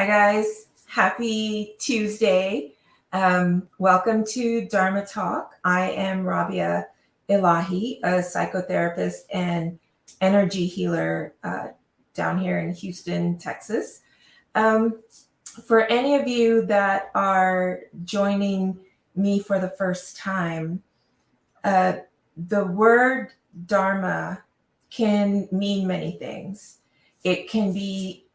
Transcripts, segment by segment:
Hi guys, happy Tuesday. Welcome to Dharma Talk. I am Rabia Ilahi, a psychotherapist and energy healer down here in Houston, Texas. For any of you that are joining me for the first time, the word Dharma can mean many things. It can be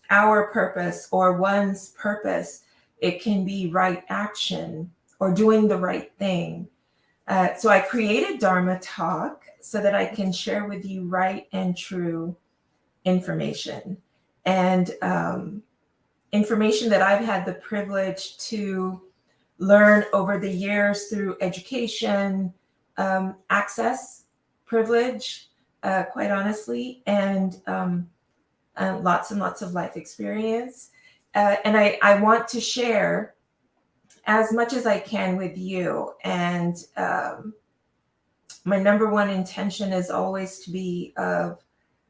our purpose or one's purpose. It can be right action or doing the right thing. So I created Dharma Talk so that I can share with you right and true information and information that I've had the privilege to learn over the years through education, access, privilege, quite honestly, and lots and lots of life experience. And I want to share as much as I can with you. And my number one intention is always to be of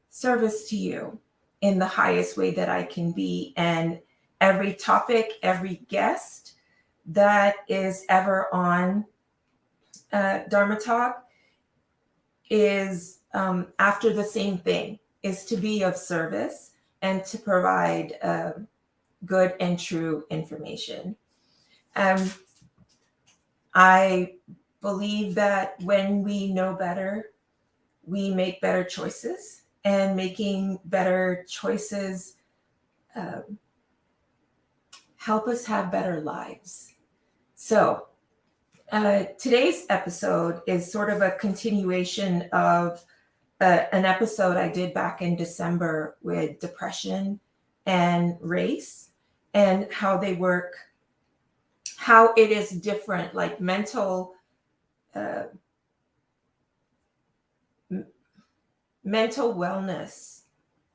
service to you in the highest way that I can be. And every topic, every guest that is ever on Dharma Talk is after the same thing, is to be of service and to provide good and true information. I believe that when we know better, we make better choices, and making better choices help us have better lives. So today's episode is sort of a continuation of an episode I did back in December with depression and race and how they work, how it is different, like mental wellness,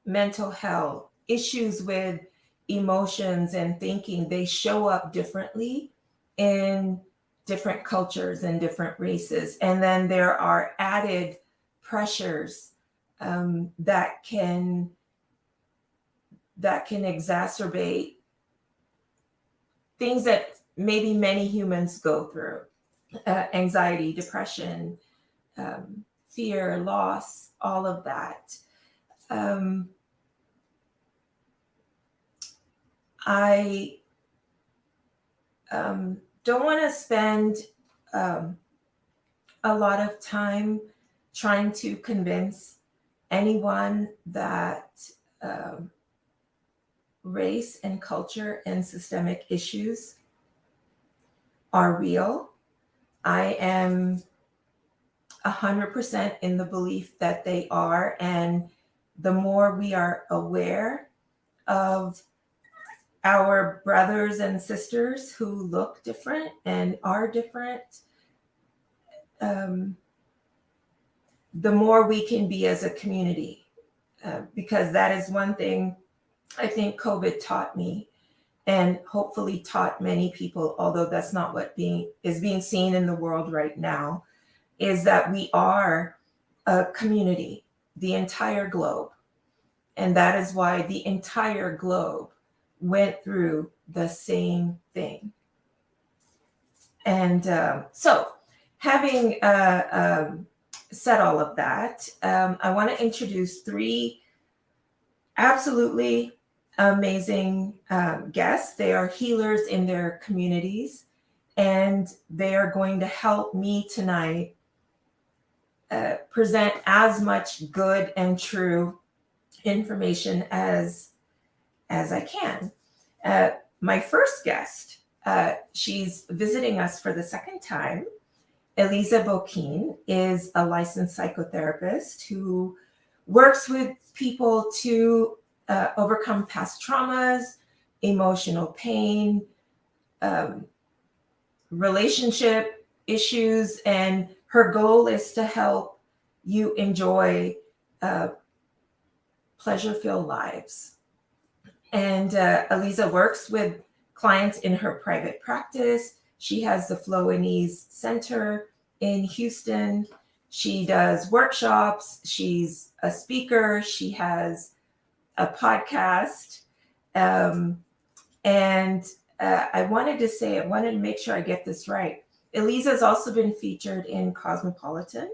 mental health, issues with emotions and thinking, they show up differently in different cultures and different races. And then there are added pressures that can exacerbate things that maybe many humans go through: anxiety, depression, fear, loss, all of that. I don't want to spend a lot of time trying to convince anyone that race and culture and systemic issues are real. I am 100% in the belief that they are, and the more we are aware of our brothers and sisters who look different and are different, the more we can be as a community, because that is one thing I think COVID taught me, and hopefully taught many people, although that's not what is being seen in the world right now, is that we are a community, the entire globe. And that is why the entire globe went through the same thing. And so having said all of that, I want to introduce three absolutely amazing guests. They are healers in their communities, and they are going to help me tonight present as much good and true information as I can. My first guest, she's visiting us for the second time. Eliza Boquin is a licensed psychotherapist who works with people to overcome past traumas, emotional pain, relationship issues, and her goal is to help you enjoy pleasure-filled lives. And Eliza works with clients in her private practice. She has the Flow and Ease Center in Houston. She does workshops. She's a speaker. She has a podcast. And I wanted to make sure I get this right. Eliza has also been featured in Cosmopolitan,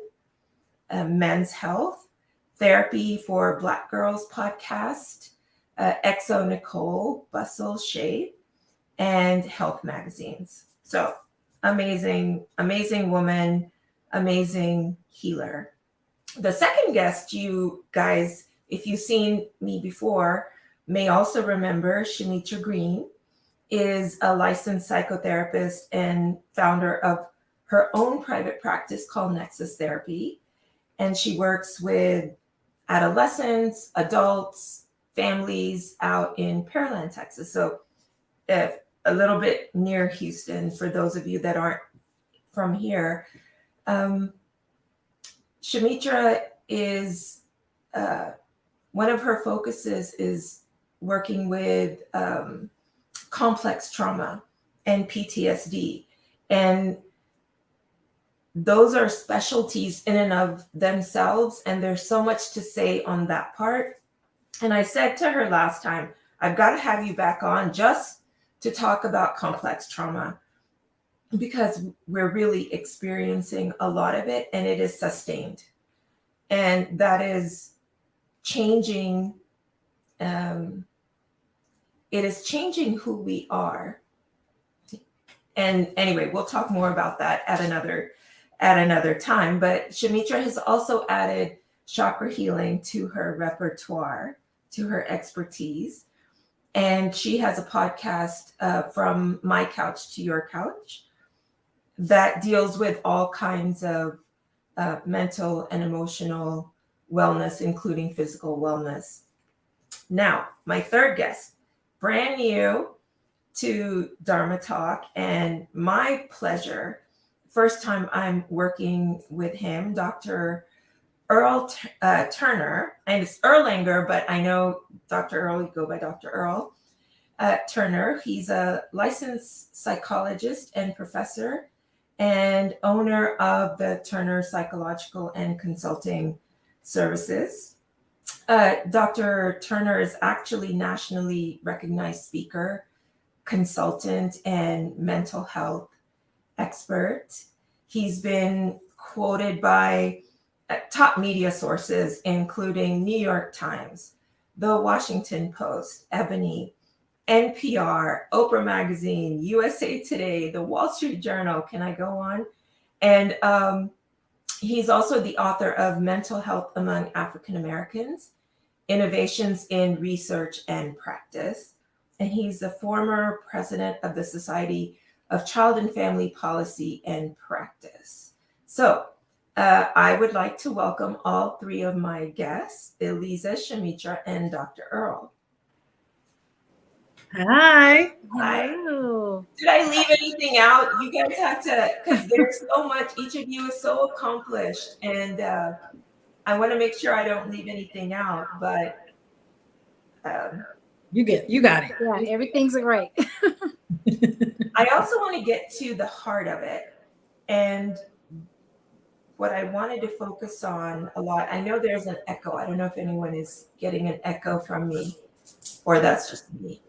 Men's Health, Therapy for Black Girls podcast, Exo Nicole, Bustle, Shade, and Health magazines. So amazing, amazing woman, amazing healer. The second guest, you guys, if you've seen me before, may also remember Shameitra Green is a licensed psychotherapist and founder of her own private practice called Nexus Therapy. And she works with adolescents, adults, families out in Pearland, Texas. So a little bit near Houston for those of you that aren't from here. Shameitra is, one of her focuses is working with complex trauma and PTSD. And those are specialties in and of themselves. And there's so much to say on that part. And I said to her last time, I've got to have you back on just to talk about complex trauma, because we're really experiencing a lot of it and it is sustained. And that is changing. It is changing who we are. And anyway, we'll talk more about that at another time. But Shameitra has also added chakra healing to her repertoire, to her expertise. And she has a podcast, From My Couch to Your Couch, that deals with all kinds of mental and emotional wellness, including physical wellness. Now, my third guest, brand new to Dharma Talk, and my pleasure. First time I'm working with him, Dr. Earl Turner, and it's Erlanger, but I know Dr. Earl, you go by Dr. Earl Turner. He's a licensed psychologist and professor and owner of the Turner Psychological and Consulting Services. Dr. Turner is actually nationally recognized speaker, consultant, and mental health expert. He's been quoted by top media sources, including New York Times, The Washington Post, Ebony, NPR, Oprah Magazine, USA Today, The Wall Street Journal. Can I go on? And he's also the author of Mental Health Among African Americans, Innovations in Research and Practice. And he's the former president of the Society of Child and Family Policy and Practice. So I would like to welcome all three of my guests, Eliza, Shameitra, and Dr. Earl. Hi. Hi. Hello. Did I leave anything out? You guys have to, because there's so much, each of you is so accomplished, and I want to make sure I don't leave anything out, but you got it. Yeah, everything's great. I also want to get to the heart of it. And what I wanted to focus on a lot, I know there's an echo. I don't know if anyone is getting an echo from me, or that's just me.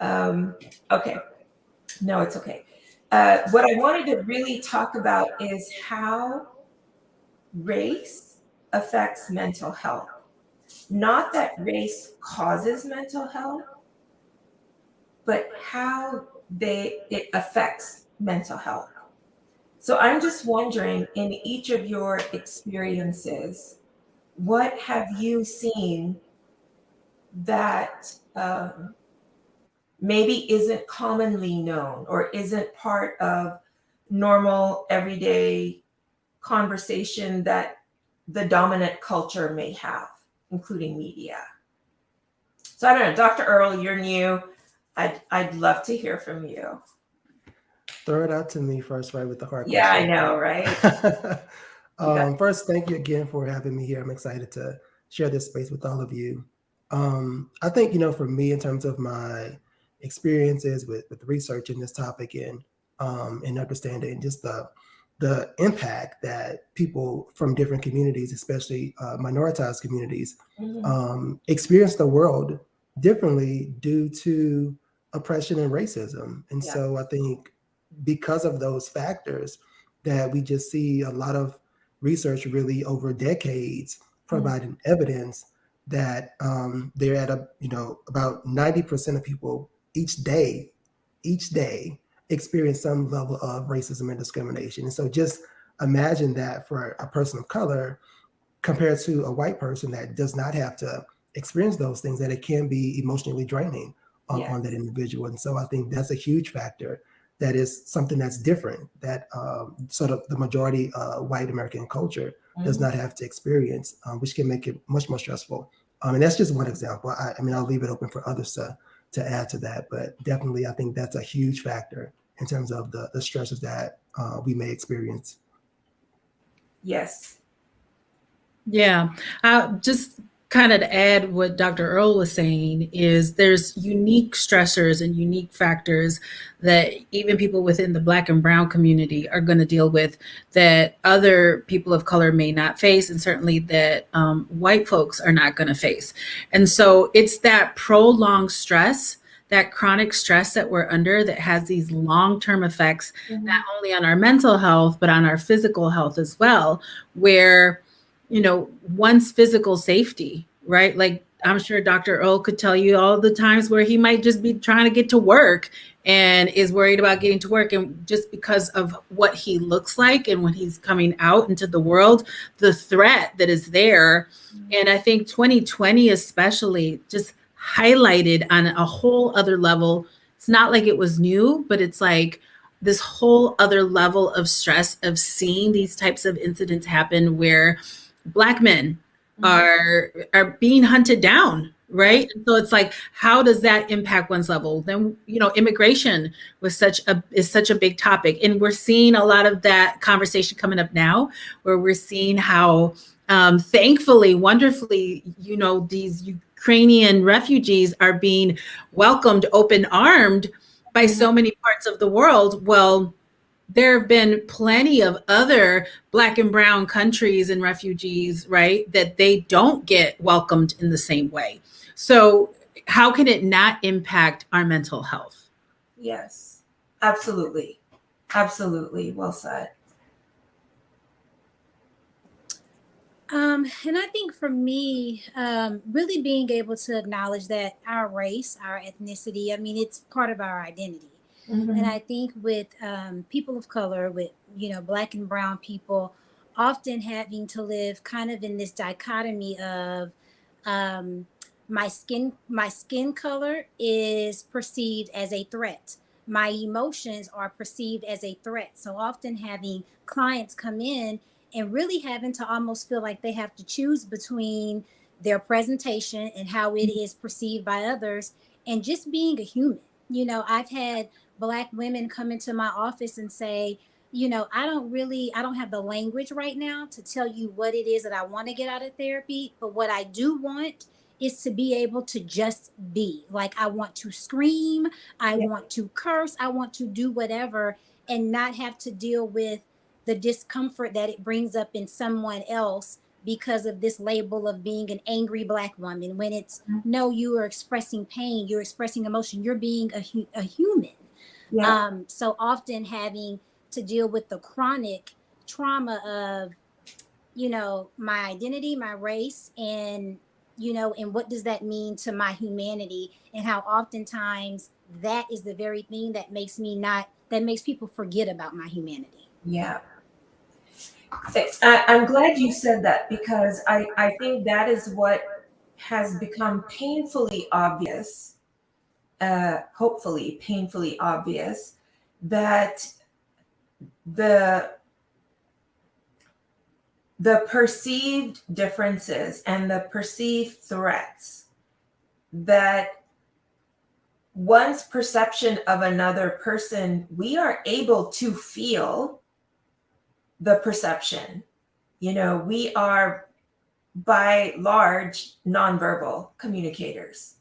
Okay. No, it's okay. What I wanted to really talk about is how race affects mental health. Not that race causes mental health, but how it affects mental health. So I'm just wondering, in each of your experiences, what have you seen that maybe isn't commonly known or isn't part of normal everyday conversation that the dominant culture may have, including media? So I don't know, Dr. Earl, you're new. I'd love to hear from you. Throw it out to me first, right, with the hard Yeah, question. I know, right? First, thank you again for having me here. I'm excited to share this space with all of you. I think, for me, in terms of my experiences with researching this topic and understanding just the impact that people from different communities, especially minoritized communities, experience the world differently due to oppression and racism. And Yeah. so I think because of those factors that we just see a lot of research really over decades providing evidence that they're at about 90% of people each day experience some level of racism and discrimination. And so just imagine that for a person of color compared to a white person that does not have to experience those things, that it can be emotionally draining on that individual. And so I think that's a huge factor. That is something that's different, that sort of the majority white American culture does not have to experience, which can make it much more stressful. And that's just one example. I mean, I'll leave it open for others to add to that, but definitely I think that's a huge factor in terms of the stresses that we may experience. Yes. Yeah, just kind of to add what Dr. Earl was saying is there's unique stressors and unique factors that even people within the Black and Brown community are going to deal with that other people of color may not face, and certainly that white folks are not going to face. And so it's that prolonged stress, that chronic stress that we're under that has these long-term effects, not only on our mental health, but on our physical health as well, where one's physical safety, right? Like I'm sure Dr. Earl could tell you all the times where he might just be trying to get to work and is worried about getting to work. And just because of what he looks like and when he's coming out into the world, the threat that is there. And I think 2020 especially just highlighted on a whole other level. It's not like it was new, but it's like this whole other level of stress of seeing these types of incidents happen where Black men are being hunted down, right? And so it's like, how does that impact one's level? Then, immigration is such a big topic. And we're seeing a lot of that conversation coming up now, where we're seeing how, thankfully, wonderfully, these Ukrainian refugees are being welcomed open-armed by so many parts of the world. Well, there have been plenty of other Black and Brown countries and refugees, right, that they don't get welcomed in the same way. So how can it not impact our mental health? Yes, absolutely. Absolutely. Well said. And I think for me, really being able to acknowledge that our race, our ethnicity, I mean, it's part of our identity. And I think with people of color, with, Black and Brown people, often having to live kind of in this dichotomy of my skin color is perceived as a threat. My emotions are perceived as a threat. So often having clients come in and really having to almost feel like they have to choose between their presentation and how it is perceived by others and just being a human. I've had Black women come into my office and say, I don't have the language right now to tell you what it is that I want to get out of therapy. But what I do want is to be able to just be. Like, I want to scream, I want to curse, I want to do whatever and not have to deal with the discomfort that it brings up in someone else because of this label of being an angry Black woman, when it's no, you are expressing pain, you're expressing emotion, you're being a human. So often having to deal with the chronic trauma of, my identity, my race, and, and what does that mean to my humanity, and how oftentimes that is the very thing that makes people forget about my humanity. Yeah. I'm glad you said that, because I think that is what has become painfully obvious, hopefully painfully obvious, that the perceived differences and the perceived threats, that one's perception of another person, we are able to feel the perception. We are by large nonverbal communicators,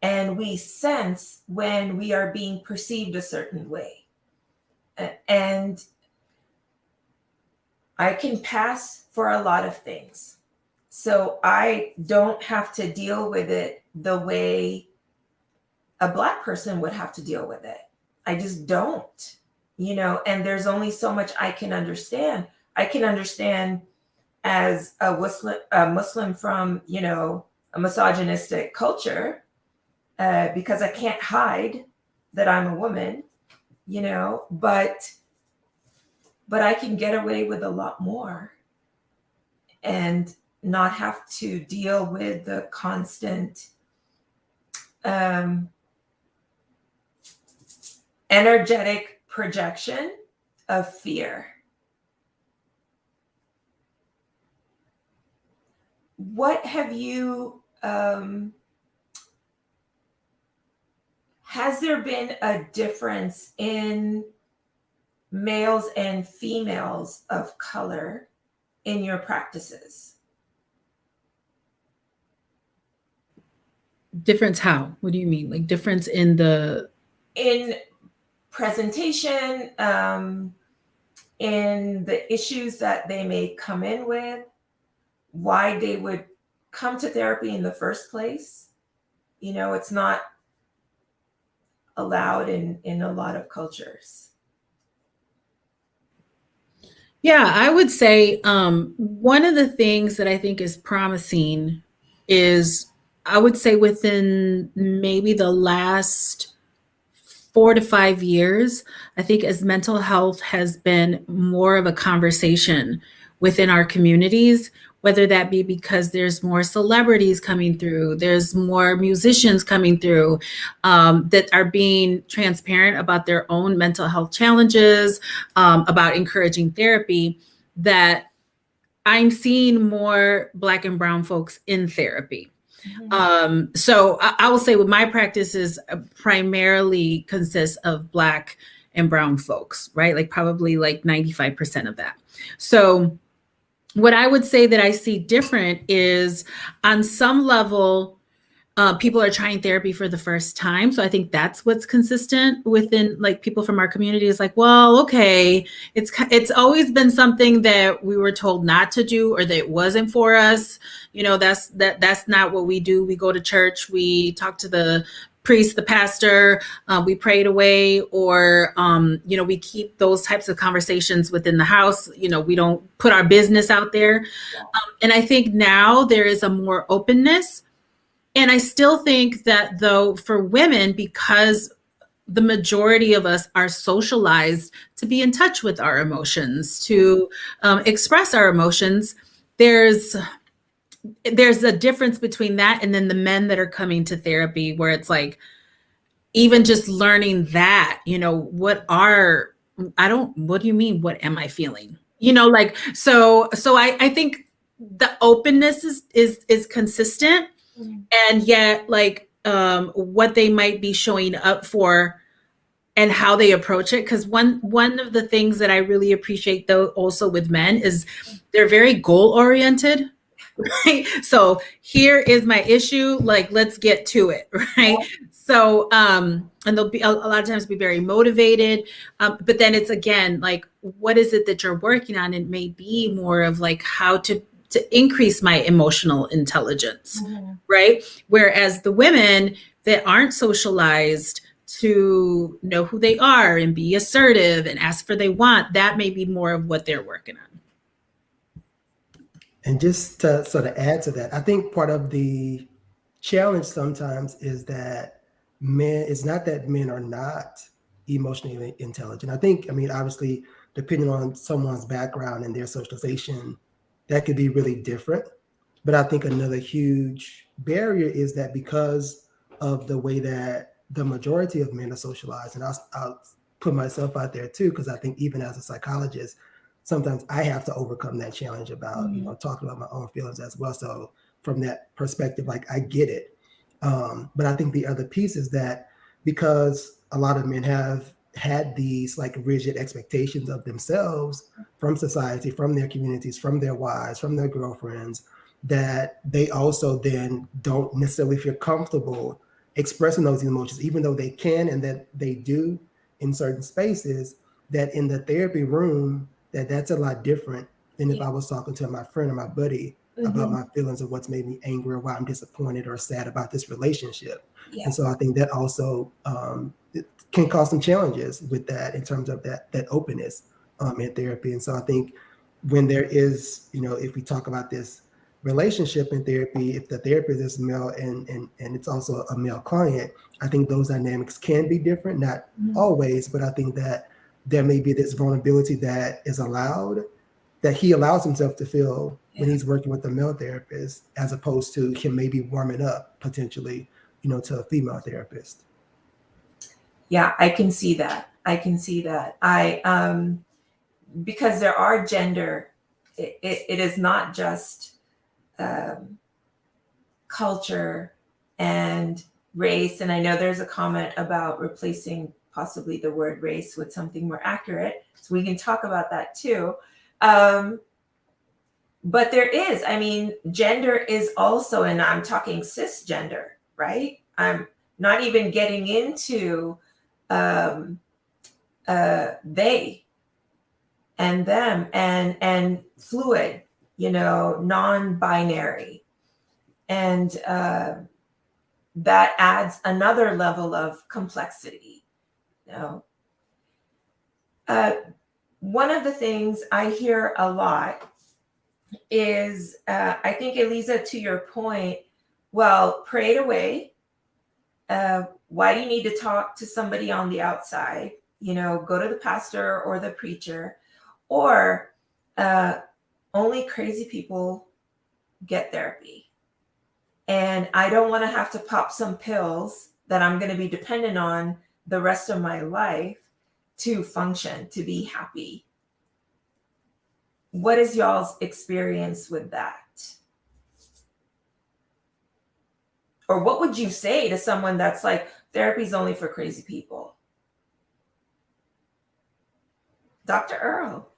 and we sense when we are being perceived a certain way. And I can pass for a lot of things. So I don't have to deal with it the way a Black person would have to deal with it. I just don't, and there's only so much I can understand. I can understand as a Muslim from, a misogynistic culture, because I can't hide that I'm a woman, but I can get away with a lot more and not have to deal with the constant energetic projection of fear. What have you, has there been a difference in males and females of color in your practices? Difference how? What do you mean? Like difference in presentation, in the issues that they may come in with, why they would come to therapy in the first place? It's not allowed in a lot of cultures. Yeah, I would say one of the things that I think is promising is, I would say within maybe the last 4 to 5 years, I think as mental health has been more of a conversation within our communities, whether that be because there's more celebrities coming through, there's more musicians coming through that are being transparent about their own mental health challenges, about encouraging therapy, that I'm seeing more Black and brown folks in therapy. So I will say with my practices primarily consists of Black and brown folks, right? Like probably like 95% of that. So what I would say that I see different is on some level, people are trying therapy for the first time. So I think that's what's consistent within like people from our community is like, well, okay, it's always been something that we were told not to do or that it wasn't for us. That's not what we do. We go to church, we talk to the priest, the pastor, we pray it away, or, we keep those types of conversations within the house. We don't put our business out there. And I think now there is a more openness. And I still think that though for women, because the majority of us are socialized to be in touch with our emotions, to express our emotions, there's a difference between that and then the men that are coming to therapy where it's like, even just learning that, what do you mean? What am I feeling? So I think the openness is consistent. And yet like what they might be showing up for and how they approach it. Because one of the things that I really appreciate though also with men is they're very goal oriented. Right? So here is my issue, like let's get to it, right? So and they'll be a lot of times be very motivated, but then it's again like what is it that you're working on? It may be more of like how to increase my emotional intelligence, right? Whereas the women that aren't socialized to know who they are and be assertive and ask for they want, that may be more of what they're working on. And just to sort of add to that, I think part of the challenge sometimes is that it's not that men are not emotionally intelligent. I mean, obviously, depending on someone's background and their socialization, that could be really different. But I think another huge barrier is that because of the way that the majority of men are socialized, and I'll put myself out there too, because I think even as a psychologist, sometimes I have to overcome that challenge about, talking about my own feelings as well. So from that perspective, like I get it. But I think the other piece is that because a lot of men have had these like rigid expectations of themselves from society, from their communities, from their wives, from their girlfriends, that they also then don't necessarily feel comfortable expressing those emotions, even though they can and that they do in certain spaces, that in the therapy room, that's a lot different than if I was talking to my friend or my buddy about my feelings of what's made me angry or why I'm disappointed or sad about this relationship. Yeah. And so I think that also it can cause some challenges with that in terms of that openness in therapy. And so I think when there is, if we talk about this relationship in therapy, if the therapist is male and it's also a male client, I think those dynamics can be different, not always, but I think that there may be this vulnerability that is allowed, that he allows himself to feel when he's working with a male therapist, as opposed to him maybe warming up potentially, to a female therapist. Yeah, I can see that. Because there are gender, it is not just culture and race. And I know there's a comment about replacing possibly the word race with something more accurate. So we can talk about that too. But there is, gender is also, and I'm talking cisgender, right? I'm not even getting into they and them and fluid, non-binary. And that adds another level of complexity. One of the things I hear a lot is, I think, Eliza, to your point, well, pray it away. Why do you need to talk to somebody on the outside? Go to the pastor or the preacher, or only crazy people get therapy. And I don't want to have to pop some pills that I'm going to be dependent on the rest of my life to function, to be happy. What is y'all's experience with that? Or what would you say to someone that's like, therapy's only for crazy people? Dr. Earl.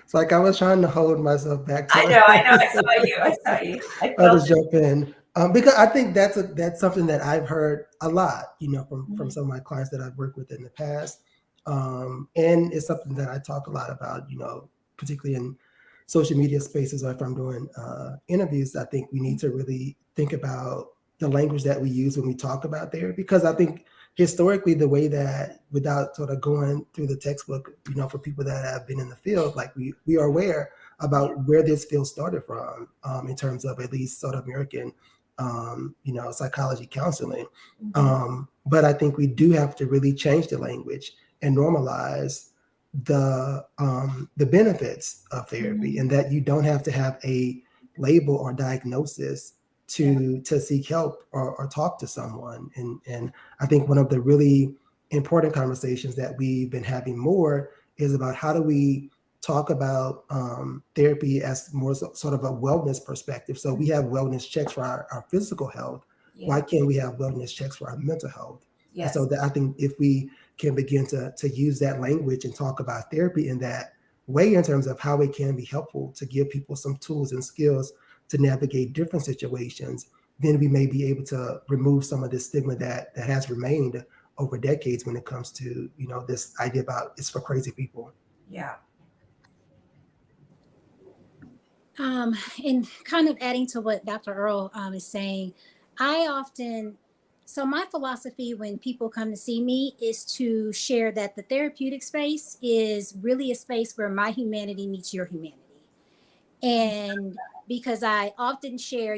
It's like I was trying to hold myself back. I know. I saw you. I'll just jump in. Because I think that's something that I've heard a lot, from some of my clients that I've worked with in the past. And it's something that I talk a lot about, particularly in social media spaces, or if I'm doing interviews. I think we need to really think about the language that we use when we talk about therapy, because I think historically, the way that, without sort of going through the textbook, for people that have been in the field, like we are aware about where this field started from, in terms of at least sort of American, psychology counseling. But I think we do have to really change the language and normalize the benefits of therapy, and that you don't have to have a label or diagnosis to seek help or talk to someone. And I think one of the really important conversations that we've been having more is about how do we talk about therapy as more sort of a wellness perspective. So we have wellness checks for our physical health. Yeah. Why can't we have wellness checks for our mental health? Yes. And so I think if we can begin to use that language and talk about therapy in that way, in terms of how it can be helpful to give people some tools and skills to navigate different situations, then we may be able to remove some of this stigma that has remained over decades when it comes to, this idea about it's for crazy people. Yeah. And kind of adding to what Dr. Earl is saying, so my philosophy when people come to see me is to share that the therapeutic space is really a space where my humanity meets your humanity. And because I often share,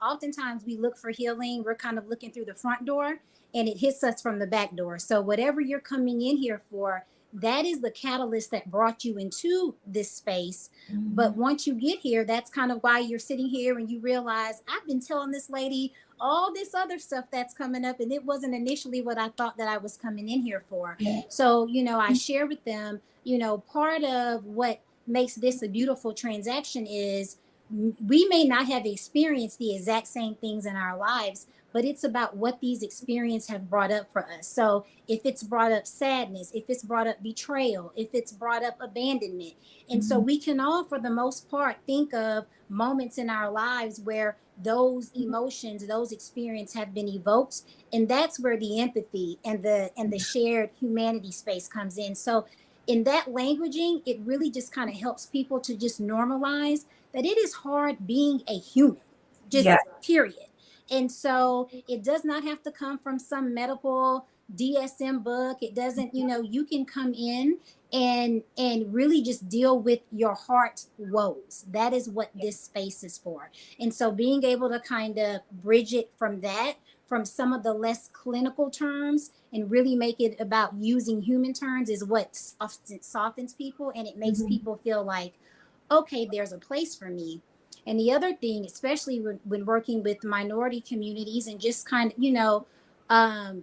oftentimes we look for healing, we're kind of looking through the front door and it hits us from the back door. So whatever you're coming in here for, that is the catalyst that brought you into this space. But once you get here, that's kind of why you're sitting here and you realize, I've been telling this lady all this other stuff that's coming up, and it wasn't initially what I thought that I was coming in here for. Yeah. So, I share with them, part of what makes this a beautiful transaction is we may not have experienced the exact same things in our lives, but it's about what these experiences have brought up for us. So if it's brought up sadness, if it's brought up betrayal, if it's brought up abandonment. And so we can all, for the most part, think of moments in our lives where those emotions, those experiences have been evoked. And that's where the empathy and the shared humanity space comes in. So in that languaging, it really just kind of helps people to just normalize that it is hard being a human, just period. And so it does not have to come from some medical DSM book. It doesn't, you can come in and really just deal with your heart woes. That is what this space is for. And so being able to kind of bridge it from that, from some of the less clinical terms, and really make it about using human terms is what softens people, and it makes people feel like, okay, there's a place for me. And the other thing, especially when working with minority communities and just kind of,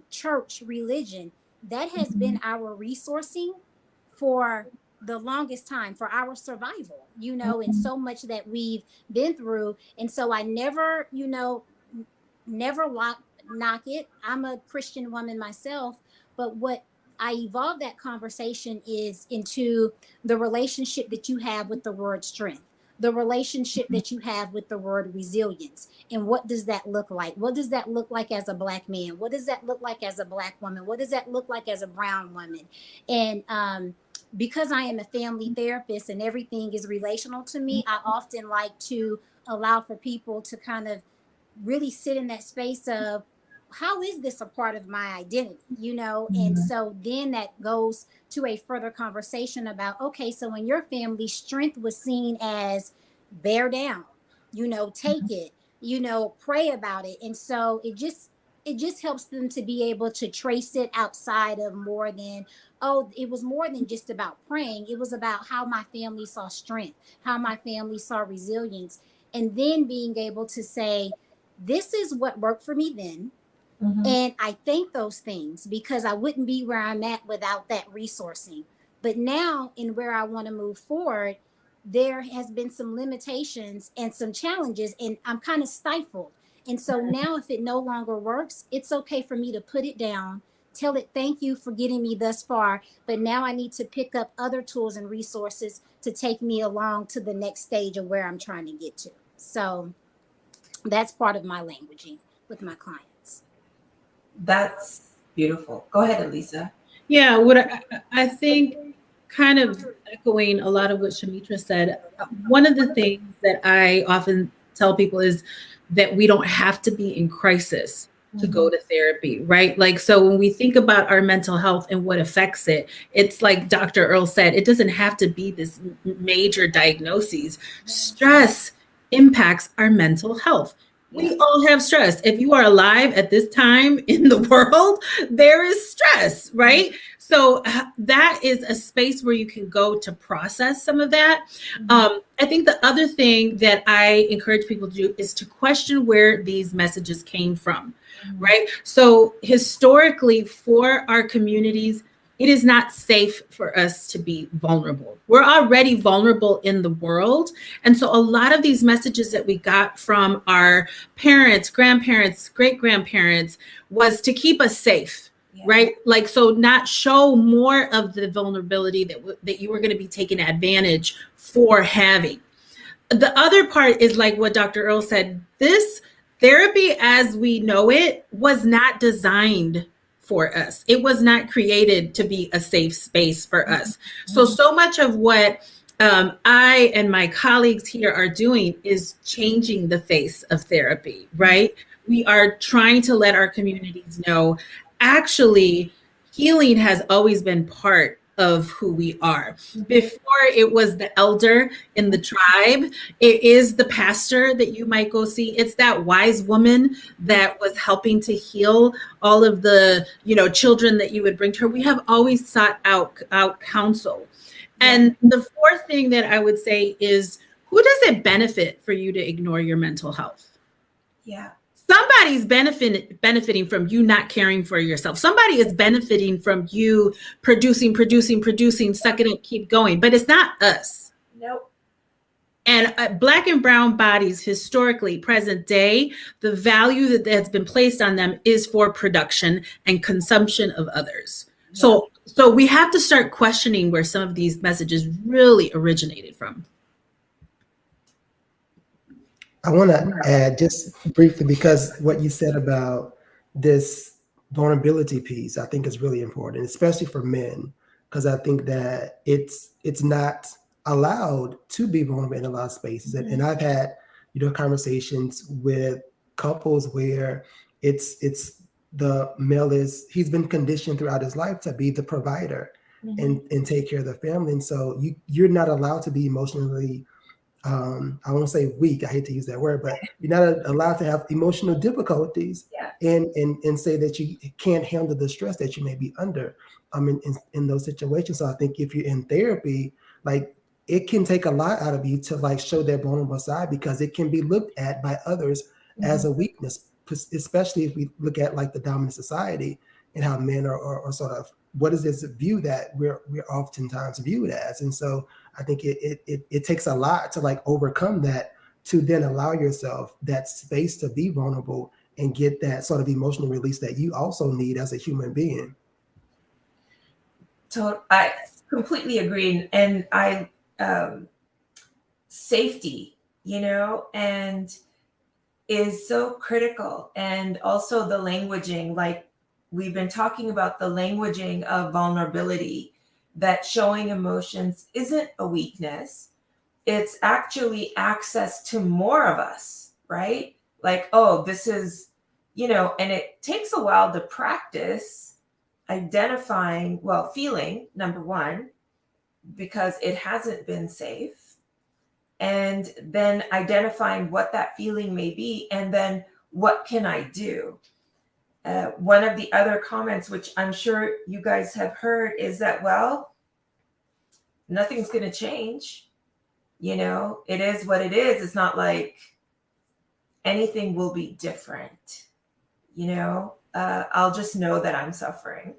church, religion, that has been our resourcing for the longest time, for our survival, and so much that we've been through. And so I never, never knock it. I'm a Christian woman myself, but what I evolved that conversation is into the relationship that you have with the word strength, the relationship that you have with the word resilience. And what does that look like? What does that look like as a Black man? What does that look like as a Black woman? What does that look like as a brown woman? And because I am a family therapist and everything is relational to me, I often like to allow for people to kind of really sit in that space of, how is this a part of my identity, And so then that goes to a further conversation about, okay, so in your family, strength was seen as bear down, take it, pray about it. And so it just helps them to be able to trace it outside of more than, oh, it was more than just about praying. It was about how my family saw strength, how my family saw resilience, and then being able to say, this is what worked for me then. And I thank those things, because I wouldn't be where I'm at without that resourcing. But now, in where I want to move forward, there has been some limitations and some challenges, and I'm kind of stifled. And so now, if it no longer works, it's okay for me to put it down, tell it, thank you for getting me thus far, but now I need to pick up other tools and resources to take me along to the next stage of where I'm trying to get to. So that's part of my languaging with my clients. That's beautiful. Go ahead, Eliza. Yeah, what I think, kind of echoing a lot of what Shameitra said, one of the things that I often tell people is that we don't have to be in crisis to go to therapy, right? Like, so when we think about our mental health and what affects it, it's like Dr. Earl said, it doesn't have to be this major diagnoses. Stress impacts our mental health. We all have stress. If you are alive at this time in the world, there is stress, right? So that is a space where you can go to process some of that. I think the other thing that I encourage people to do is to question where these messages came from, right? So historically, for our communities, it is not safe for us to be vulnerable. We're already vulnerable in the world. And so a lot of these messages that we got from our parents, grandparents, great-grandparents was to keep us safe, right? Like, so not show more of the vulnerability that you were going to be taken advantage for having. The other part is like what Dr. Earl said, this therapy as we know it was not designed for us. It was not created to be a safe space for us. So much of what I and my colleagues here are doing is changing the face of therapy, right? We are trying to let our communities know, actually, healing has always been part of who we are. Before it was the elder in the tribe, it is the pastor that you might go see. It's that wise woman that was helping to heal all of the, children that you would bring to her. We have always sought out counsel. And the fourth thing that I would say is, who does it benefit for you to ignore your mental health? Yeah. Somebody's benefiting from you not caring for yourself. Somebody is benefiting from you producing, suck it up, keep going. But it's not us. Nope. And Black and brown bodies, historically, present day, the value that's been placed on them is for production and consumption of others. Yeah. So we have to start questioning where some of these messages really originated from. I want to add just briefly, because what you said about this vulnerability piece, I think is really important, especially for men. because I think that it's not allowed to be vulnerable in a lot of spaces. And I've had, conversations with couples where it's the male he's been conditioned throughout his life to be the provider and take care of the family. And so you're not allowed to be emotionally, I won't say weak, I hate to use that word, but you're not allowed to have emotional difficulties and say that you can't handle the stress that you may be under in those situations. So I think if you're in therapy, like, it can take a lot out of you to like show that vulnerable side, because it can be looked at by others as a weakness, especially if we look at like the dominant society and how men are sort of, what is this view that we're oftentimes viewed as. And so I think it takes a lot to like overcome that, to then allow yourself that space to be vulnerable and get that sort of emotional release that you also need as a human being. So I completely agree. And I, safety, and is so critical. And also the languaging, like we've been talking about, the languaging of vulnerability, that showing emotions isn't a weakness. It's actually access to more of us, right? Like, oh, this is, and it takes a while to practice identifying, feeling, number one, because it hasn't been safe. And then identifying what that feeling may be, and then what can I do? One of the other comments, which I'm sure you guys have heard, is that, nothing's going to change. It is what it is. It's not like anything will be different. I'll just know that I'm suffering.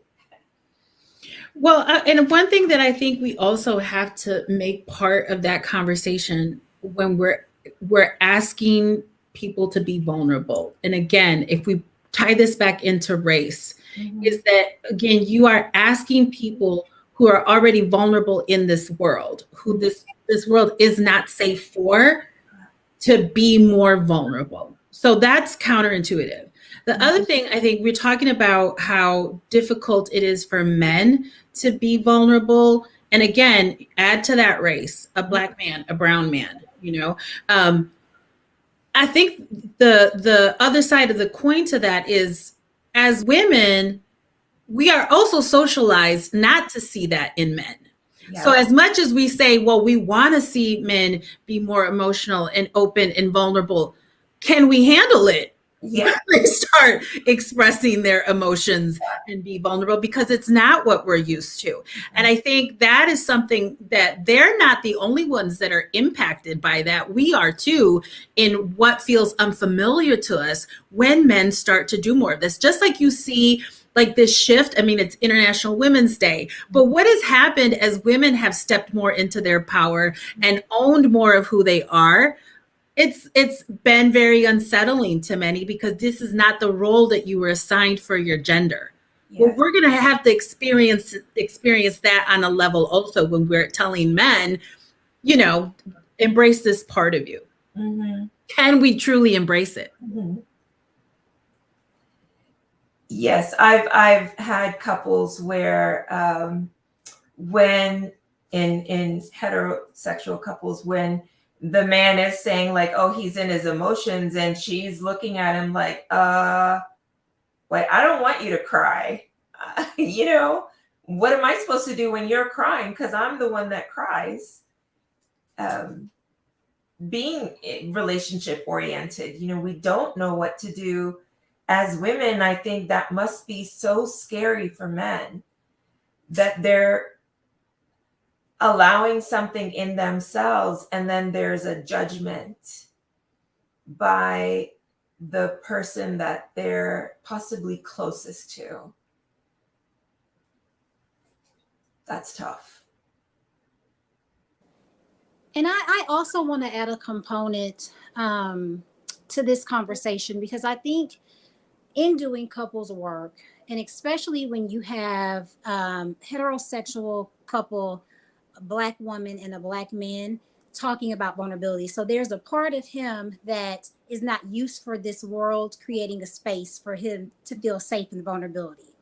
Well, and one thing that I think we also have to make part of that conversation when we're asking people to be vulnerable. And again, if we tie this back into race, is that, again, you are asking people who are already vulnerable in this world, who this world is not safe for, to be more vulnerable. So that's counterintuitive. The other thing, I think we're talking about how difficult it is for men to be vulnerable. And again, add to that race, a Black man, a brown man, I think the other side of the coin to that is, as women, we are also socialized not to see that in men. Yeah. So as much as we say, well, we want to see men be more emotional and open and vulnerable, can we handle it? Yeah, they start expressing their emotions and be vulnerable, because it's not what we're used to. And I think that is something that they're not the only ones that are impacted by that. We are too, in what feels unfamiliar to us when men start to do more of this. Just like you see like this shift. I mean, it's International Women's Day, but what has happened as women have stepped more into their power and owned more of who they are? It's been very unsettling to many, because this is not the role that you were assigned for your gender. Yes. Well, we're going to have to experience that on a level also when we're telling men, embrace this part of you. Can we truly embrace it? Yes, I've had couples where when in heterosexual couples, when the man is saying like, oh, he's in his emotions, and she's looking at him like, wait, I don't want you to cry. What am I supposed to do when you're crying? Because I'm the one that cries. Being relationship oriented, we don't know what to do as women. I think that must be so scary for men, that they're allowing something in themselves, and then there's a judgment by the person that they're possibly closest to. That's tough. And I also want to add a component to this conversation, because I think in doing couples work, and especially when you have heterosexual couple, a Black woman and a Black man talking about vulnerability. So there's a part of him that is not used for this world, creating a space for him to feel safe in vulnerability.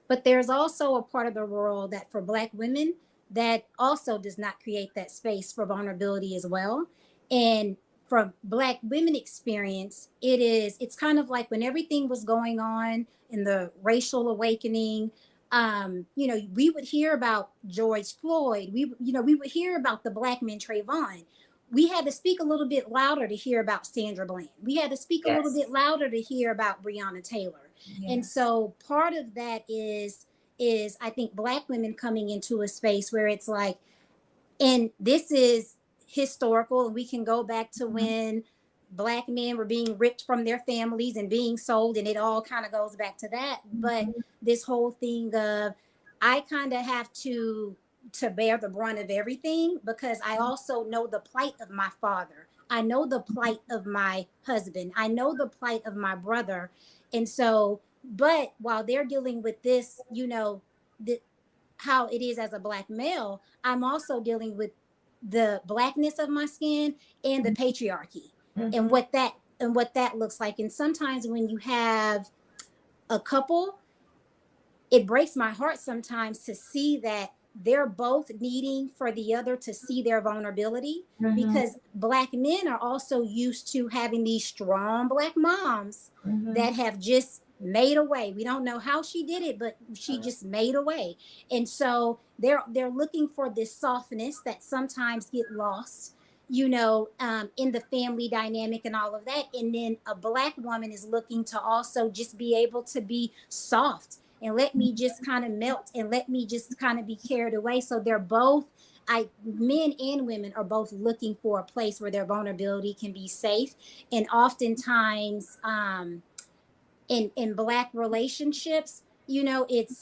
But there's also a part of the world that for Black women that also does not create that space for vulnerability as well. And from Black women experience, it's kind of like when everything was going on in the racial awakening. We would hear about George Floyd. We would hear about the Black men Trayvon. We had to speak a little bit louder to hear about Sandra Bland. We had to speak a little bit louder to hear about Breonna Taylor. Yeah. And so part of that is I think Black women coming into a space where it's like, and this is historical, and we can go back to when Black men were being ripped from their families and being sold, and it all kind of goes back to that. But this whole thing of, I kind of have to bear the brunt of everything, because I also know the plight of my father. I know the plight of my husband. I know the plight of my brother. And so, but while they're dealing with this, how it is as a Black male, I'm also dealing with the Blackness of my skin and the patriarchy and what that looks like. And sometimes when you have a couple, it breaks my heart sometimes to see that they're both needing for the other to see their vulnerability, because Black men are also used to having these strong Black moms that have just made a way. We don't know how she did it, but she just made a way. And so they're looking for this softness that sometimes get lost, in the family dynamic and all of that. And then a Black woman is looking to also just be able to be soft and let me just kind of melt and let me just kind of be carried away. So they're both, men and women are both looking for a place where their vulnerability can be safe. And oftentimes in Black relationships, it's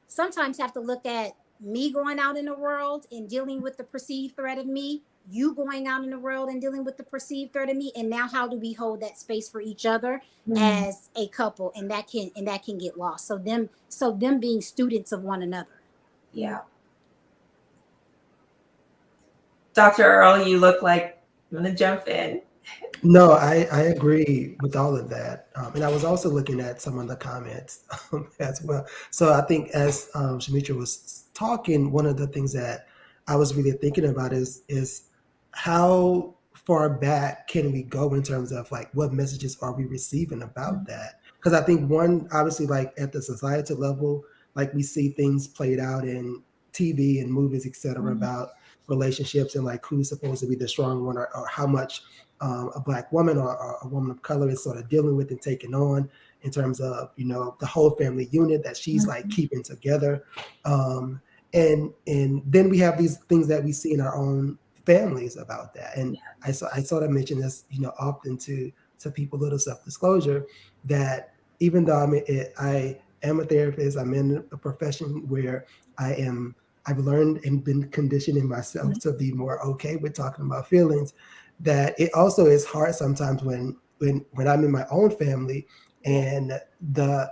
sometimes have to look at me going out in the world and dealing with the perceived threat of me, you going out in the world and dealing with the perceived threat of me, and now how do we hold that space for each other as a couple? And that can get lost. So them being students of one another. Yeah. Dr. Earl, you look like you want to jump in. No, I agree with all of that. And I was also looking at some of the comments as well. So I think as Shameitra was talking, one of the things that I was really thinking about is how far back can we go in terms of like what messages are we receiving about that? Because I think one, obviously, like at the societal level, like we see things played out in TV and movies, et cetera, about relationships and like who's supposed to be the strong one, or how much a Black woman or a woman of color is sort of dealing with and taking on in terms of, the whole family unit that she's like keeping together. And then we have these things that we see in our own families about that. And I sort of mention this, often to people, little self-disclosure, that even though I am a therapist, I'm in a profession where I've learned and been conditioning myself to be more okay with talking about feelings, that it also is hard sometimes when I'm in my own family and the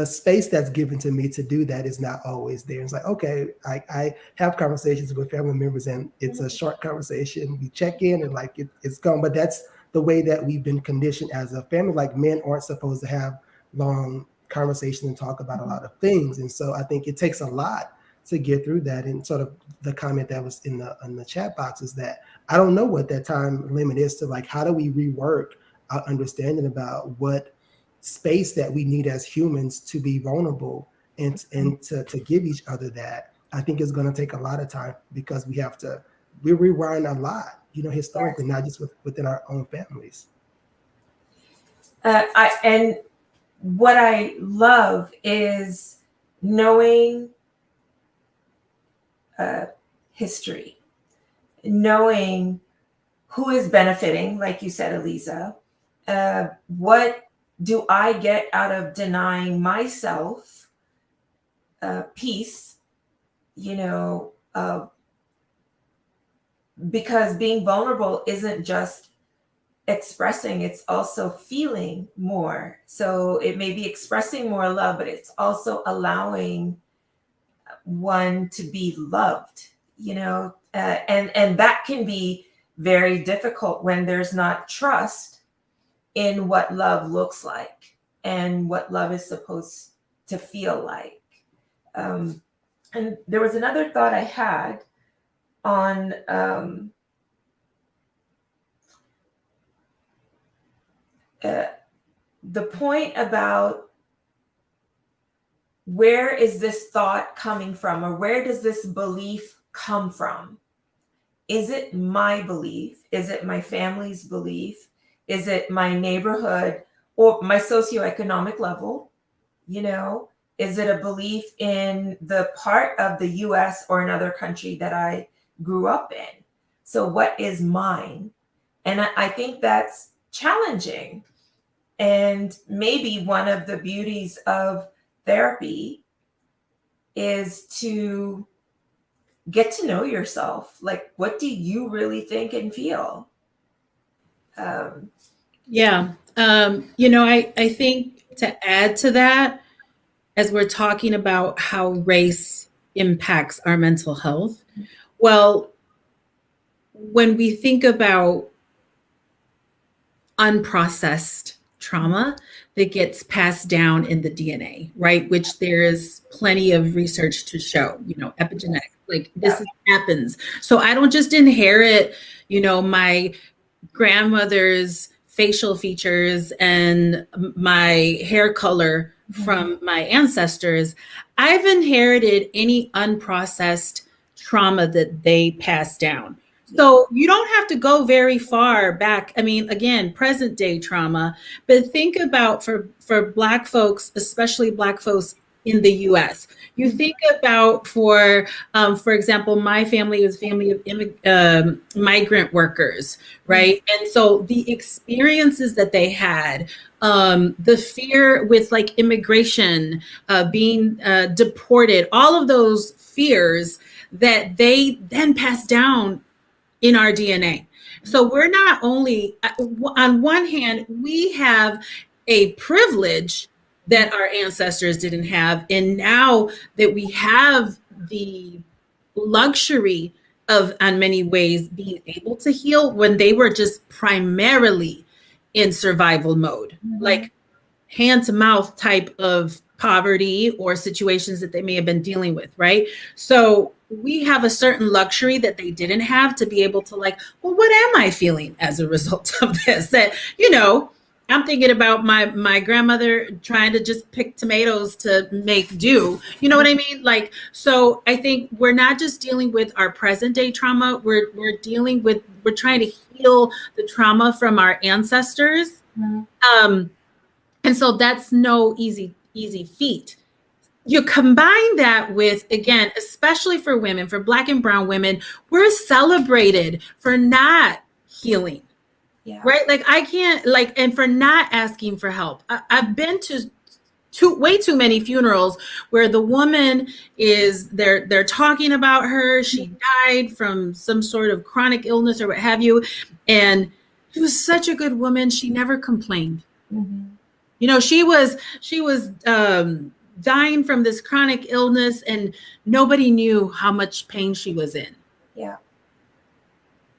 space that's given to me to do that is not always there. It's like, okay, I have conversations with family members and it's a short conversation. We check in and like it's gone, but that's the way that we've been conditioned as a family. Like men aren't supposed to have long conversations and talk about a lot of things. And so I think it takes a lot to get through that. And sort of the comment that was in the chat box is that I don't know what that time limit is to, like, how do we rework our understanding about what space that we need as humans to be vulnerable and to give each other that. I think it's going to take a lot of time, because we rewind a lot, historically, not just within our own families. And what I love is knowing history, knowing who is benefiting, like you said, Eliza. What do I get out of denying myself peace, because being vulnerable isn't just expressing, it's also feeling more. So it may be expressing more love, but it's also allowing one to be loved, and that can be very difficult when there's not trust in what love looks like. and what love is supposed to feel like. And there was another thought I had on the point about where is this thought coming from, or where does this belief come from? Is it my belief? Is it my family's belief? Is it my neighborhood or my socioeconomic level? You know, is it a belief in the part of the US or another country that I grew up in? So what is mine? And I think that's challenging. And maybe one of the beauties of therapy is to get to know yourself. Like, what do you really think and feel? I think to add to that, as we're talking about how race impacts our mental health, well, when we think about unprocessed trauma that gets passed down in the DNA, right? Which there is plenty of research to show, epigenetics, like this happens. So I don't just inherit, my grandmother's facial features and my hair color from my ancestors. I've inherited any unprocessed trauma that they passed down. So you don't have to go very far back. I mean, again, present day trauma, but think about for Black folks, especially Black folks in the US. You think about for example, my family was a family of migrant workers, right? And so the experiences that they had, the fear with like immigration, being deported, all of those fears that they then passed down in our DNA. So we're not only, on one hand, we have a privilege that our ancestors didn't have. And now that we have the luxury of, in many ways, being able to heal, when they were just primarily in survival mode, like hand to mouth type of poverty or situations that they may have been dealing with, right? So we have a certain luxury that they didn't have to be able to like, well, what am I feeling as a result of this? That, I'm thinking about my grandmother trying to just pick tomatoes to make do. You know what I mean? Like, so I think we're not just dealing with our present day trauma. We're trying to heal the trauma from our ancestors. And so that's no easy feat. You combine that with, again, especially for women, for Black and brown women, we're celebrated for not healing. Yeah. Right? Like I can't and for not asking for help. I've been to way too many funerals where the woman is, they're talking about her. She died from some sort of chronic illness or what have you. And she was such a good woman. She never complained. She was dying from this chronic illness and nobody knew how much pain she was in. Yeah.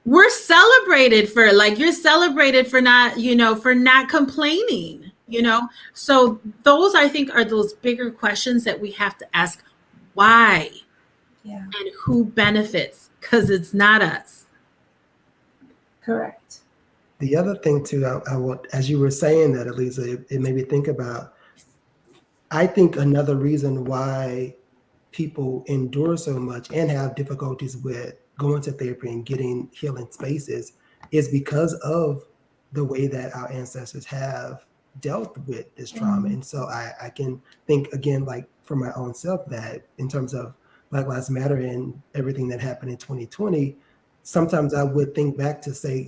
We're celebrated for you're celebrated for not, for not complaining, So those, I think, are those bigger questions that we have to ask. Why? Yeah. And who benefits? Because it's not us. Correct. The other thing too, I want, as you were saying that, Eliza, it made me think about, I think another reason why people endure so much and have difficulties with going to therapy and getting healing spaces is because of the way that our ancestors have dealt with this trauma. And so I can think again, like for my own self, that in terms of Black Lives Matter and everything that happened in 2020, sometimes I would think back to say,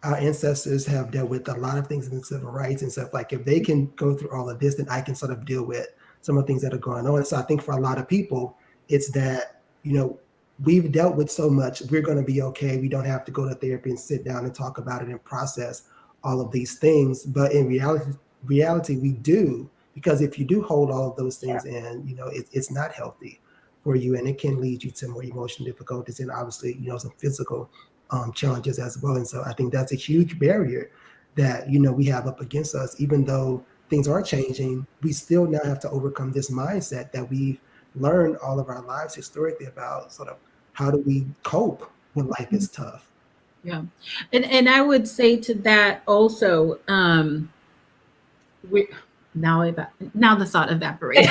our ancestors have dealt with a lot of things in civil rights and stuff. Like if they can go through all of this, then I can sort of deal with some of the things that are going on. So I think for a lot of people, it's that, we've dealt with so much, we're going to be okay. We don't have to go to therapy and sit down and talk about it and process all of these things. But in reality, we do, because if you do hold all of those things in, it's not healthy for you, and it can lead you to more emotional difficulties and obviously, some physical challenges as well. And so I think that's a huge barrier that, we have up against us, even though things are changing, we still now have to overcome this mindset that we've learned all of our lives historically about sort of how do we cope when life is tough. Yeah. And I would say to that also, we now the thought evaporated.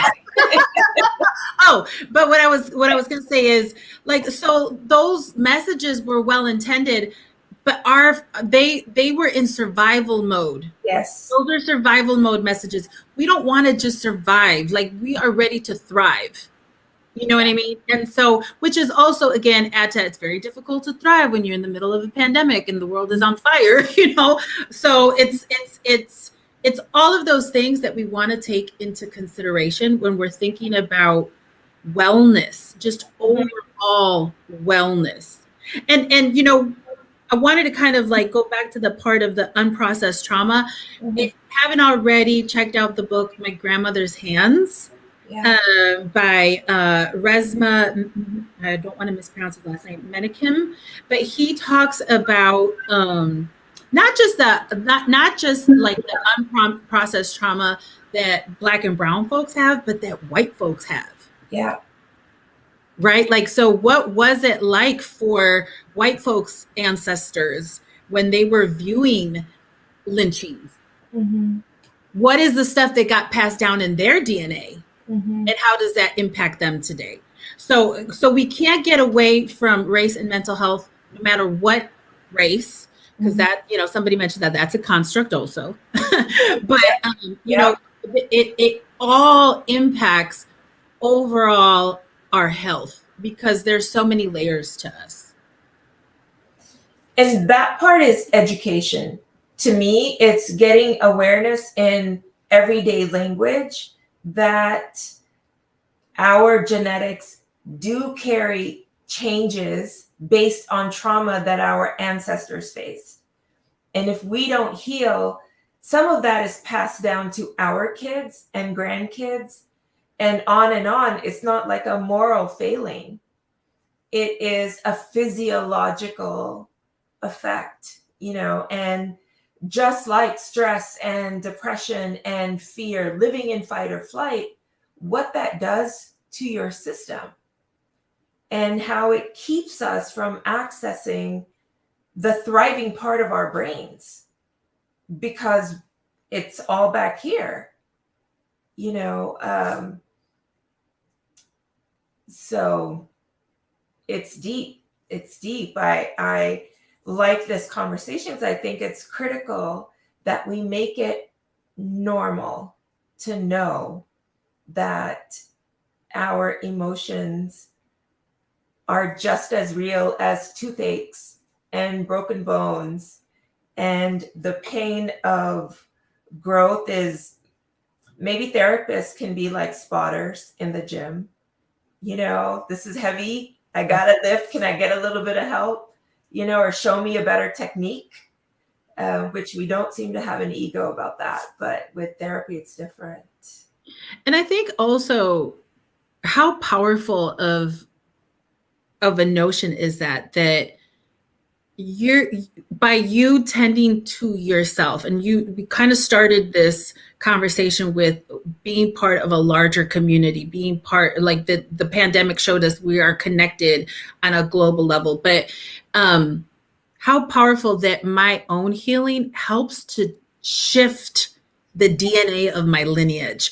Oh, but what I was going to say is, like, so those messages were well intended, but they were in survival mode. Yes. Those are survival mode messages. We don't want to just survive. Like, we are ready to thrive. You know what I mean? And so, which is also, again, it's very difficult to thrive when you're in the middle of a pandemic and the world is on fire, you know? So it's all of those things that we want to take into consideration when we're thinking about wellness, just overall wellness. And you know, I wanted to kind of like go back to the part of the unprocessed trauma. If you haven't already checked out the book My Grandmother's Hands, by Resma, I don't want to mispronounce his last name, Menakem, but he talks about not just like the unprocessed trauma that Black and brown folks have, but that white folks have. Yeah. Right? Like, so what was it like for white folks' ancestors when they were viewing lynchings? What is the stuff that got passed down in their DNA? And how does that impact them today? So we can't get away from race and mental health, no matter what race, because that, you know, somebody mentioned that that's a construct also. But you know, it all impacts overall our health because there's so many layers to us. And that part is education. To me, it's getting awareness in everyday language that our genetics do carry changes based on trauma that our ancestors faced. And if we don't heal, some of that is passed down to our kids and grandkids and on and on. It's not like a moral failing. It is a physiological effect, you know, and just like stress and depression and fear, living in fight or flight, what that does to your system and how it keeps us from accessing the thriving part of our brains because it's all back here, you know. So it's deep. It's deep. I like this conversation because I think it's critical that we make it normal to know that our emotions are just as real as toothaches and broken bones. And the pain of growth is, maybe therapists can be like spotters in the gym. You know, this is heavy. I got to lift. Can I get a little bit of help? You know, or show me a better technique, which we don't seem to have an ego about that. But with therapy, it's different. And I think also how powerful of a notion is that by you tending to yourself, and we kind of started this conversation with being part of a larger community, being part, like the pandemic showed us we are connected on a global level, but how powerful that my own healing helps to shift the DNA of my lineage,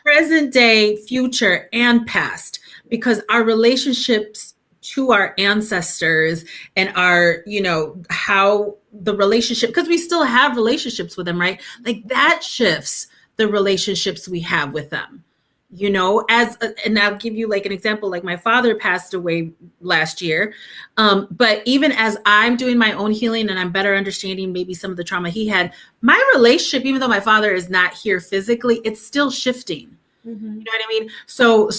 present day, future, and past, because our relationships to our ancestors and our, you know, how the relationship, because we still have relationships with them, right? Like that shifts the relationships we have with them, you know, and I'll give you like an example, like my father passed away last year. But even as I'm doing my own healing and I'm better understanding maybe some of the trauma he had, my relationship, even though my father is not here physically, it's still shifting. You know what I mean? So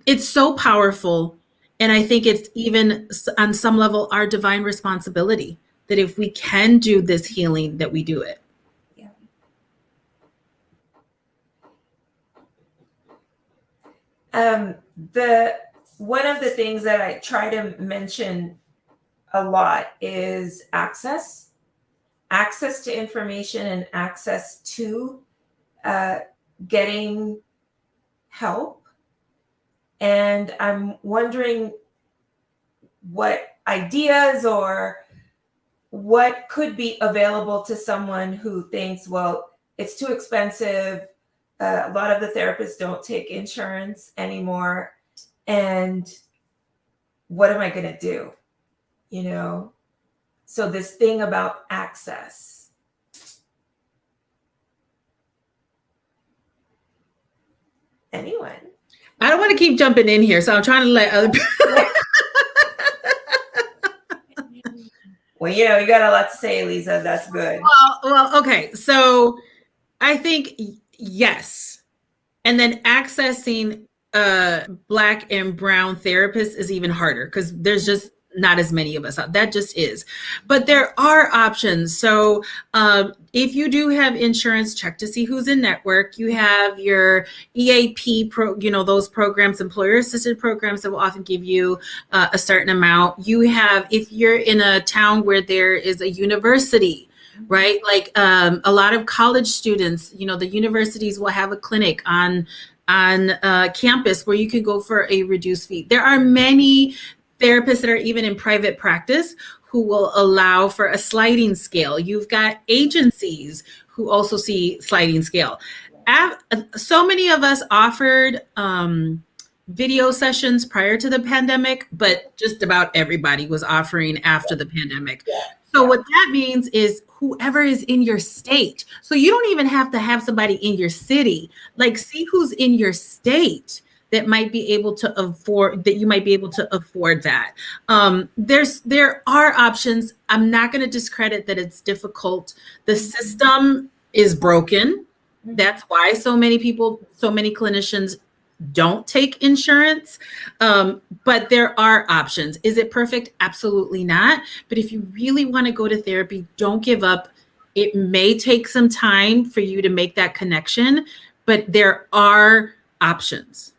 it's so powerful. And I think it's even on some level our divine responsibility that if we can do this healing, that we do it. One of the things that I try to mention a lot is access to information and access to getting help. And I'm wondering what ideas or what could be available to someone who thinks, well, it's too expensive. A lot of the therapists don't take insurance anymore. And what am I going to do? You know? So this thing about access. Anyone? I don't want to keep jumping in here, so I'm trying to let other people. Well, you know, you got a lot to say, Eliza. That's good. Well, okay. So I think yes. And then accessing Black and brown therapists is even harder because there's just not as many of us out. That just is. But there are options. So if you do have insurance, check to see who's in network. You have your EAP, those programs, employer assisted programs that will often give you a certain amount. You have, if you're in a town where there is a university, right? Like a lot of college students, the universities will have a clinic on campus where you can go for a reduced fee. There are many therapists that are even in private practice who will allow for a sliding scale. You've got agencies who also see sliding scale. So many of us offered video sessions prior to the pandemic, but just about everybody was offering after the pandemic. So what that means is whoever is in your state. So you don't even have to have somebody in your city. Like, see who's in your state that might be able to afford, that you might be able to afford that. There are options. I'm not going to discredit that it's difficult. The system is broken. That's why so many clinicians don't take insurance. But there are options. Is it perfect? Absolutely not. But if you really want to go to therapy, don't give up. It may take some time for you to make that connection, but there are options.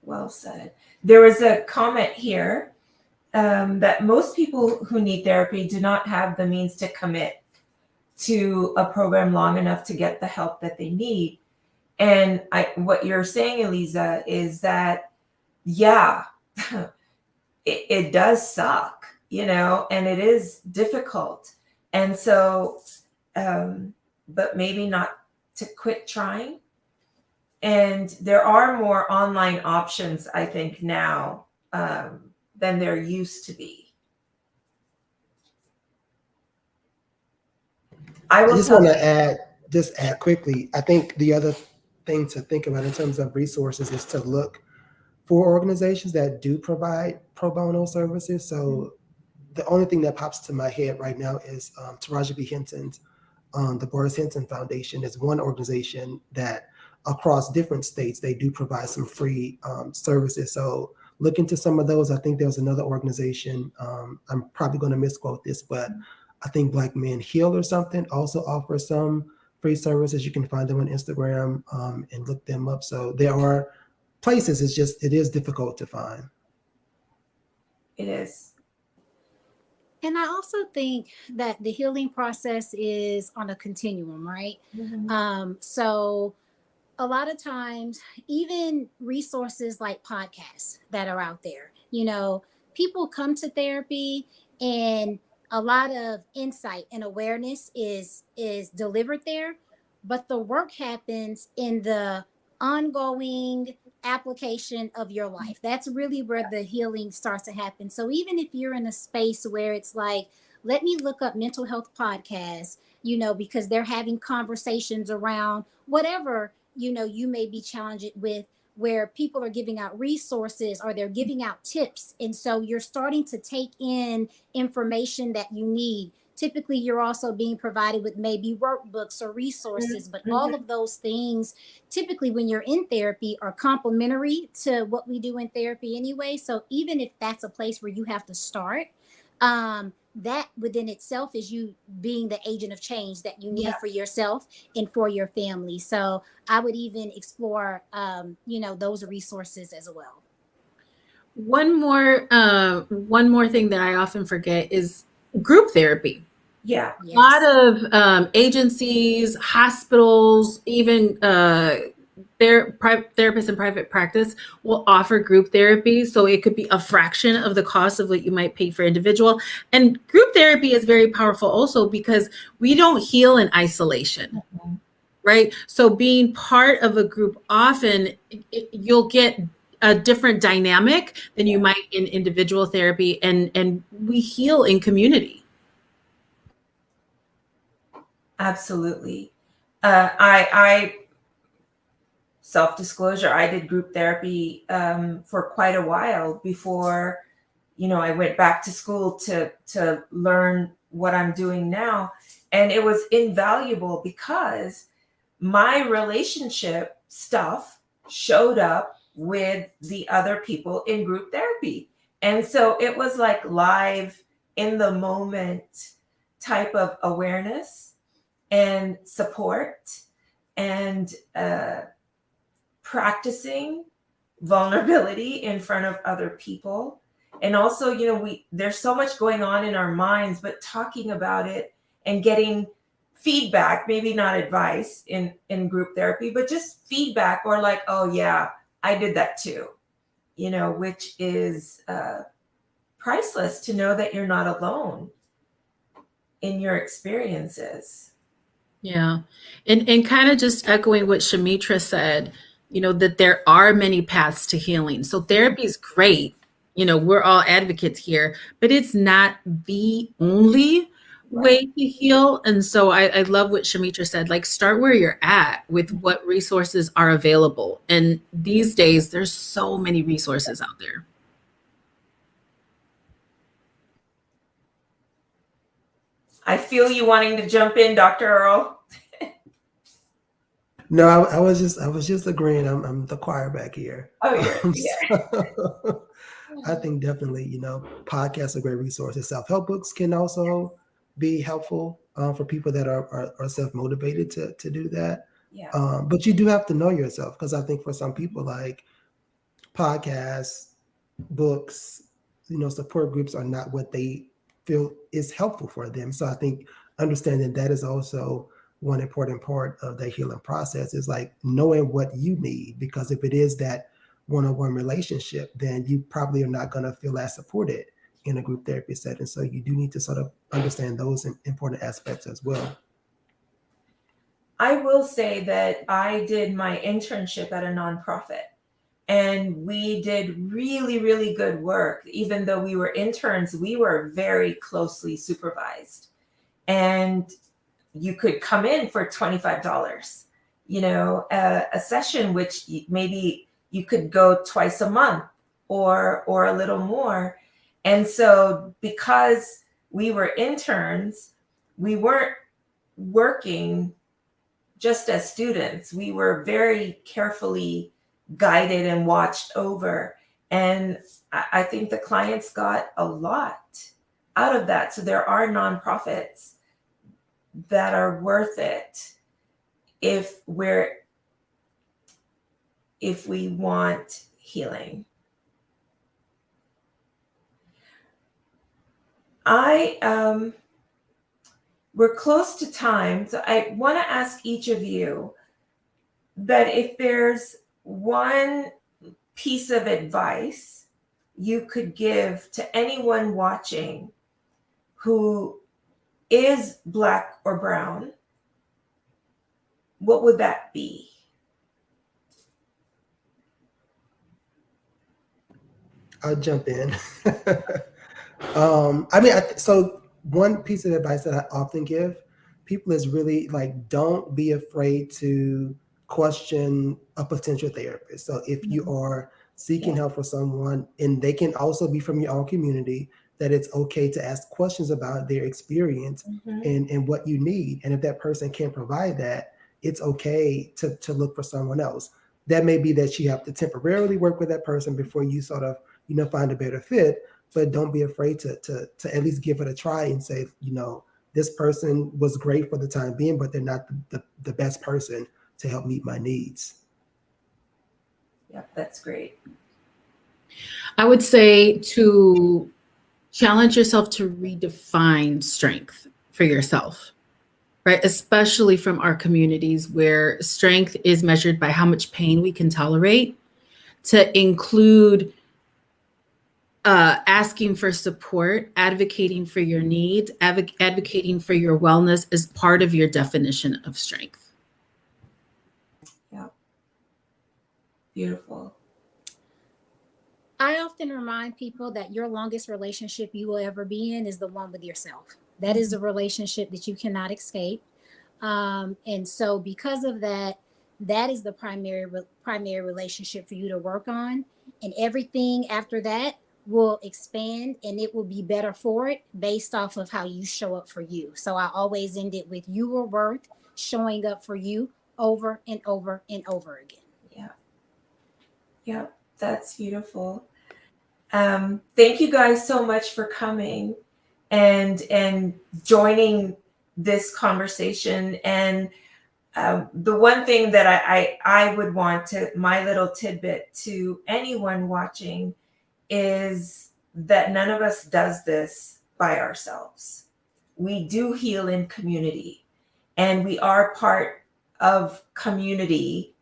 Well said. There was a comment here that most people who need therapy do not have the means to commit to a program long enough to get the help that they need. And what you're saying, Eliza, is that, it does suck, and it is difficult. And so, but maybe not to quit trying. And there are more online options, I think, now than there used to be. I just want to add quickly. I think the other thing to think about in terms of resources is to look for organizations that do provide pro bono services. So the only thing that pops to my head right now is Taraji P. Henson's the Boris Henson Foundation is one organization that across different states, they do provide some free services. So look into some of those. I think there's another organization. I'm probably going to misquote this, but I think Black Men Heal or something also offers some free services. You can find them on Instagram and look them up. So there are places. It is difficult to find. It is. And I also think that the healing process is on a continuum, right? So a lot of times, even resources like podcasts that are out there, people come to therapy and a lot of insight and awareness is delivered there, but the work happens in the ongoing application of your life. That's really where the healing starts to happen. So even if you're in a space where it's like, let me look up mental health podcasts, because they're having conversations around whatever, you may be challenged with, where people are giving out resources or they're giving out tips. And so you're starting to take in information that you need. Typically, you're also being provided with maybe workbooks or resources, but all of those things, typically when you're in therapy, are complementary to what we do in therapy anyway. So even if that's a place where you have to start, that within itself is you being the agent of change that you need for yourself and for your family. So I would even explore, those resources as well. One more thing that I often forget is group therapy. Yeah. A lot of agencies, hospitals, even therapists in private practice will offer group therapy. So it could be a fraction of the cost of what you might pay for individual. And group therapy is very powerful also because we don't heal in isolation. Mhm. Right? So being part of a group, often you'll get a different dynamic than you might in individual therapy, and we heal in community. Absolutely. I self-disclosure, I did group therapy for quite a while before, I went back to school to learn what I'm doing now. And it was invaluable because my relationship stuff showed up with the other people in group therapy. And so it was like live in the moment type of awareness and support and practicing vulnerability in front of other people. And also, there's so much going on in our minds, but talking about it and getting feedback, maybe not advice in group therapy, but just feedback, or like, oh yeah, I did that too, which is priceless, to know that you're not alone in your experiences. Yeah. And kind of just echoing what Shameitra said, that there are many paths to healing. So therapy is great. We're all advocates here, but it's not the only way to heal. And so I love what Shameitra said, like, start where you're at with what resources are available. And these days, there's so many resources out there. I feel you wanting to jump in, Dr. Earl. No, I was just agreeing. I'm the choir back here. Oh, yeah. So, I think definitely, podcasts are great resources. Self-help books can also be helpful for people that are self-motivated to do that. Yeah. But you do have to know yourself, because I think for some people, like, podcasts, books, support groups are not what they feel is helpful for them. So I think understanding that is also one important part of the healing process, is like knowing what you need, because if it is that one-on-one relationship, then you probably are not going to feel as supported in a group therapy setting. So you do need to sort of understand those important aspects as well. I will say that I did my internship at a nonprofit, and we did really, really good work. Even though we were interns, we were very closely supervised. And you could come in for $25, a session, which maybe you could go twice a month or a little more. And so because we were interns, we weren't working just as students. We were very carefully guided and watched over. And I think the clients got a lot out of that. So there are nonprofits that are worth it if we want healing. We're close to time, so I want to ask each of you that if there's one piece of advice you could give to anyone watching who is Black or brown, what would that be? I'll jump in. So one piece of advice that I often give people is really, like, don't be afraid to question a potential therapist. So if you are seeking help for someone, and they can also be from your own community, that it's okay to ask questions about their experience and what you need. And if that person can't provide that, it's okay to look for someone else. That may be that you have to temporarily work with that person before you sort of, find a better fit. But don't be afraid to at least give it a try and say, this person was great for the time being, but they're not the best person to help meet my needs. Yeah, that's great. I would say to challenge yourself to redefine strength. for yourself, right? Especially from our communities where strength is measured by how much pain we can tolerate, to include asking for support, advocating for your needs, advocating for your wellness is part of your definition of strength. Yeah. Beautiful. I often remind people that your longest relationship you will ever be in is the one with yourself. That is a relationship that you cannot escape. And so because of that, that is the primary relationship for you to work on. And everything after that will expand, and it will be better for it based off of how you show up for you. So I always end it with you are worth showing up for you over and over and over again. Yeah. Yeah, that's beautiful. Thank you guys so much for coming and joining this conversation. And the one thing that I would want to, my little tidbit to anyone watching, is that none of us does this by ourselves. We do heal in community, and we are part of community,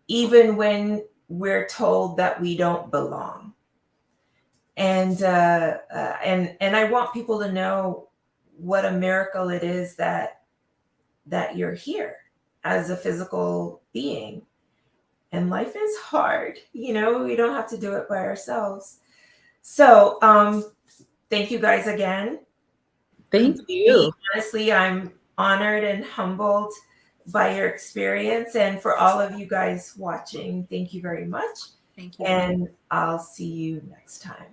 even when we're told that we don't belong. And I want people to know what a miracle it is that you're here as a physical being. And life is hard, we don't have to do it by ourselves. So thank you guys again. Thank you. Honestly, I'm honored and humbled by your experience. And for all of you guys watching, thank you very much. Thank you. And I'll see you next time.